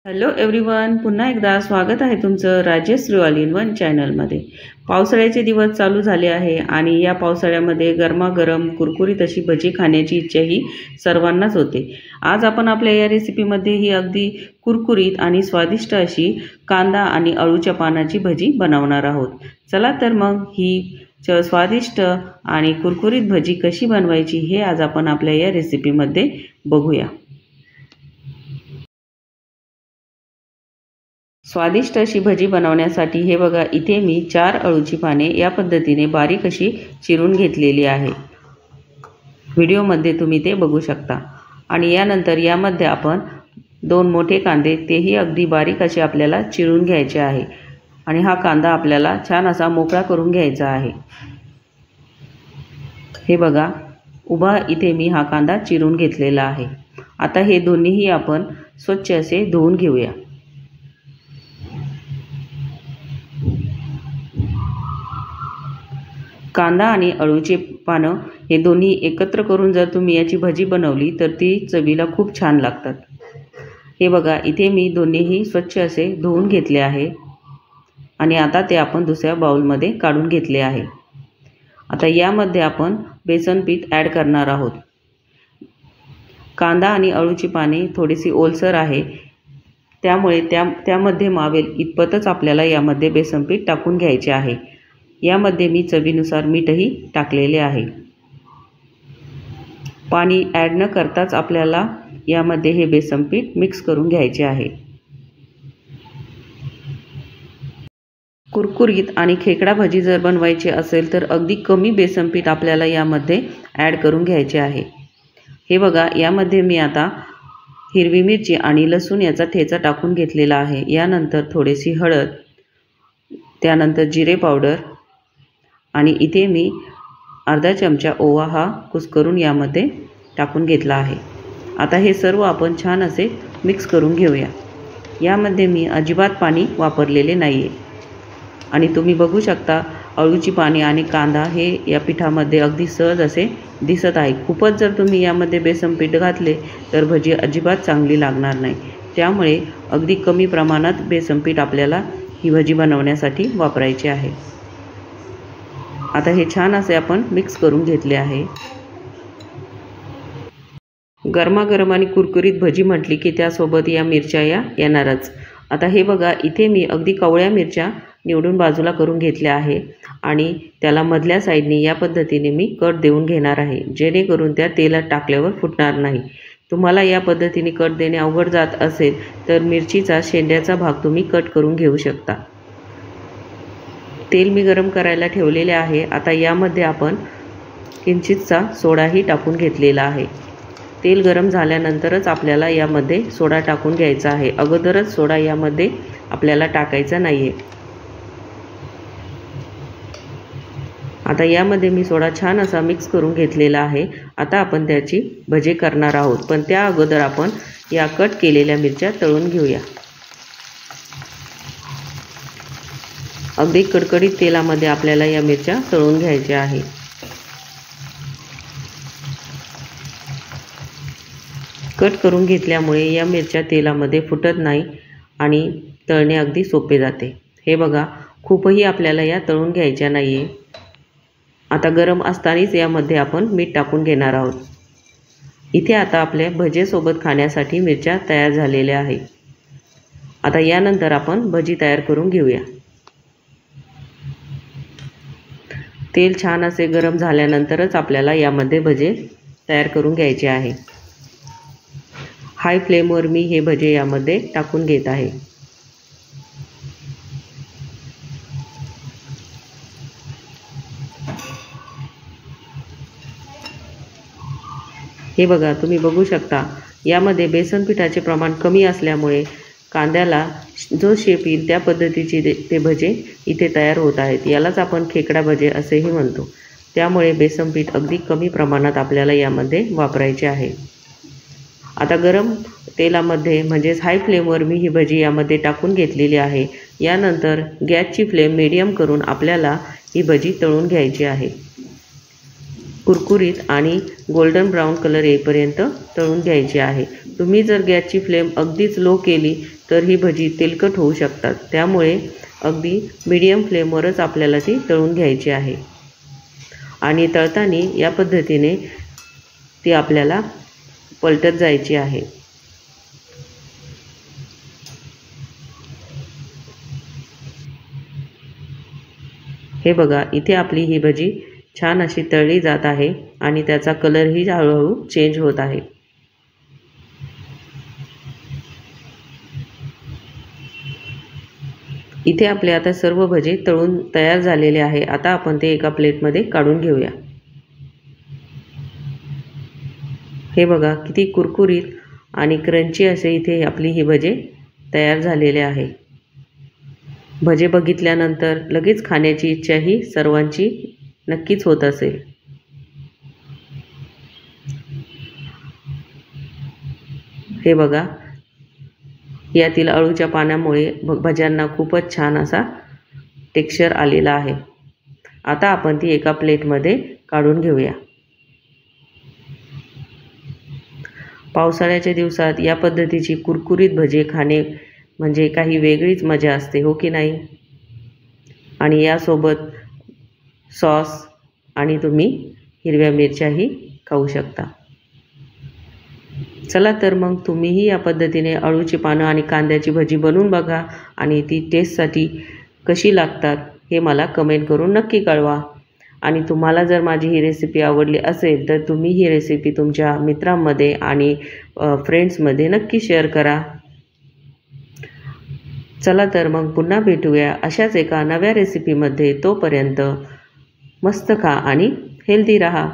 Hello everyone, पुन्हा एकदा स्वागत आहे तुमचं राजेश्री ऑल इन वन चॅनलमध्ये। पावसाळ्याचे दिवस चालू झाले आहे आणि या पावसाळ्यामध्ये गरमागरम कुरकुरीत अशी भजी खाण्याची इच्छाही सर्वांनाच होते। आज आपण आपल्या या रेसिपीमध्ये ही अगदी कुरकुरीत आणि स्वादिष्ट अशी कांदा आणि अळूच्या पानाची भजी बनवणार आहोत। चला तर मग ही स्वादिष्ट आणि कुरकुरीत भजी कशी बनवायची हे आज आपण आपल्या या रेसिपीमध्ये बघूया। स्वादिष्ट अशी भजी बनवण्यासाठी हे बघा, इथे मी 4 अळूची पाने या पद्धतीने बारीक अशी चिरून घेतलेली आहे। व्हिडिओमध्ये तुम्ही ते बघू शकता। आणि यानंतर यामध्ये आपण 2 मोठे कांदे तेही अगदी बारीक असे आपल्याला चिरून घ्यायचे आहे। आणि हा कांदा आपल्याला छान असा मोकळा करून घ्यायचा आहे। हे बघा, उभा इथे मी हा कांदा चिरून घेतलेला आहे। आता हे दोन्हीही आपण स्वच्छ असे धुवून घेऊया। कांदा आणि अळूचे पानं हे दोन्ही एकत्र करून जर तुम्ही याची भजी बनवली तर ती चवीला खूप छान लागतात। हे बघा, इथे मी दोन्हीही स्वच्छ असे धुवून घेतले आहे आणि आता ते आपण दुसऱ्या बाउलमध्ये काढून घेतले आहे। आता यामध्ये आपण बेसन पीठ ॲड करणार आहोत। कांदा आणि अळूची पाने थोडीशी ओलसर आहे, त्यामुळे त्यामध्ये मावेल इतपतच आपल्याला यामध्ये बेसन पीठ टाकून घ्यायचे आहे। यामध्ये मी चवीनुसार मीठही टाकलेले आहे। पाणी ॲड न करताच आपल्याला यामध्ये हे बेसन पीठ मिक्स करून घ्यायचे आहे। कुरकुरीत आणि खेकडा भजी जर बनवायची असेल तर अगदी कमी बेसन पीठ आपल्याला यामध्ये ॲड करून घ्यायचे आहे। हे बघा, यामध्ये मी आता हिरवी मिरची आणि लसूण याचा ठेचा टाकून घेतलेला आहे। यानंतर थोडीशी हळद, त्यानंतर जिरे पावडर आणि इथे मी अर्धा चमचा ओवा हा कुस्करून यामध्ये टाकून घेतला आहे। आता हे सर्व आपण छान असे मिक्स करून घेऊया। यामध्ये मी अजिबात पाणी वापरलेले नाही आहे। आणि तुम्ही बघू शकता, अळूची पाने आणि कांदा हे या पिठामध्ये अगदी सहज असे दिसत आहे। खूपच जर तुम्ही यामध्ये बेसन पीठ घातले तर भजी अजिबात चांगली लागणार नाही। त्यामुळे अगदी कमी प्रमाणात बेसन पीठ आपल्याला ही भजी बनवण्यासाठी वापरायचे आहे। आता हे छान असे आपण मिक्स करून घेतले आहे। गरमागरम आणि कुरकुरीत भजी म्हटली की त्यासोबत या मिरच्या येणारच। आता हे बघा, इथे मी अगदी कवळ्या मिरच्या निवडून बाजूला करून घेतल्या आहे आणि त्याला मधल्या साईडने या पद्धतीने मी कट देऊन घेणार आहे, जेणेकरून त्या तेलात टाकल्यावर फुटणार नाही। तुम्हाला या पद्धतीने कट देणे अवघड जात असेल तर मिरचीचा शेंड्याचा भाग तुम्ही कट करून घेऊ शकता। तेल मी गरम करायला ठेवलेले आहे। आता यामध्ये आपण किंचितसा सोडाही टाकून घेतलेला आहे। तेल गरम झाल्यानंतरच आपल्याला यामध्ये सोडा टाकून घ्यायचा आहे, अगोदरच सोडा यामध्ये आपल्याला टाकायचा नाही आहे। आता यामध्ये मी सोडा छान असा मिक्स करून घेतलेला आहे। आता आपण त्याची भजी करणार आहोत, पण त्या अगोदर आपण या कट केलेल्या मिरच्या तळून घेऊया। अगदी कडकडीत तेलामध्ये आपल्याला या मिरच्या तळून घ्यायच्या आहे। कट करून घेतल्यामुळे या मिरच्या तेलामध्ये फुटत नाही आणि तळणे अगदी सोपे जाते। हे बघा, खूपही आपल्याला या तळून घ्यायच्या नाही आहे। आता गरम असतानाच यामध्ये आपण मीठ टाकून घेणार आहोत। इथे आता आपल्या भजीसोबत खाण्यासाठी मिरच्या तयार झालेल्या आहे। आता यानंतर आपण भजी तयार करून घेऊया। तेल छान असे गरम झाल्यानंतरच आपल्याला यामध्ये भजे तयार करून घ्यायचे आहे। हाय फ्लेमवर मी हे भजे यामध्ये टाकून घेत आहे। हे बघा, तुम्ही बघू शकता, यामध्ये बेसन पिठाचे प्रमाण कमी असल्यामुळे कांद्याला जो शेप येईल त्या पद्धतीचे ते भजे इथे तयार होत आहेत। यालाच आपण खेकडा भजे असेही म्हणतो। त्यामुळे बेसन पीठ अगदी कमी प्रमाणात आपल्याला यामध्ये वापरायचे आहे। आता गरम तेलामध्ये म्हणजेच हाय फ्लेमवर मी ही भजी यामध्ये टाकून घेतलेली आहे। यानंतर गॅसची फ्लेम मीडियम करून आपल्याला ही भजी तळून घ्यायची आहे। कुरकुरीत आणि गोल्डन ब्राऊन कलर येईपर्यंत तळून घ्यायची आहे। तुम्ही जर गॅसची फ्लेम अगदीच लो केली तर ही भजी तेलकट होऊ शकतात, त्यामुळे अगदी मीडियम फ्लेमवरच आपल्याला ती तळून घ्यायची आहे। आणि तळताना या पद्धतीने ती आपल्याला पलटत जायची आहे। हे बघा, इथे आपली ही भजी छान अशी तळली जात आहे आणि त्याचा कलरही हळूहळू चेंज होत आहे। इथे आपले आता सर्व भजे तळून तयार झालेले आहे। आता आपण ते एका प्लेटमध्ये काढून घेऊया। हे बघा, किती कुरकुरीत आणि क्रंची असे इथे आपली ही भजे तयार झालेले आहे। भजे बघितल्यानंतर लगेच खाण्याची इच्छा ही सर्वांची नक्कीच होत असेल। हे बघा, यातील अळूच्या पाण्यामुळे भज्यांना खूपच छान असा टेक्स्चर आलेला आहे। आता आपण ती एका प्लेटमध्ये काढून घेऊया। पावसाळ्याच्या दिवसात या पद्धतीची कुरकुरीत भजे खाणे म्हणजे काही वेगळीच मजा असते, हो की नाही? आणि यासोबत सॉस आणि तुम्ही हिरव्या मिरच्याही खाऊ शकता। चला तर मग तुम्हीही या पद्धतीने अळूची पानं आणि कांद्याची भजी बनवून बघा आणि ती टेस्टसाठी कशी लागतात हे मला कमेंट करून नक्की कळवा। आणि तुम्हाला जर माझी ही रेसिपी आवडली असेल तर तुम्ही ही रेसिपी तुमच्या मित्रांमध्ये आणि फ्रेंड्समध्ये नक्की शेअर करा। चला तर मग पुन्हा भेटूया अशाच एका नव्या रेसिपीमध्ये। तोपर्यंत मस्त खा आणि हेल्दी रहा।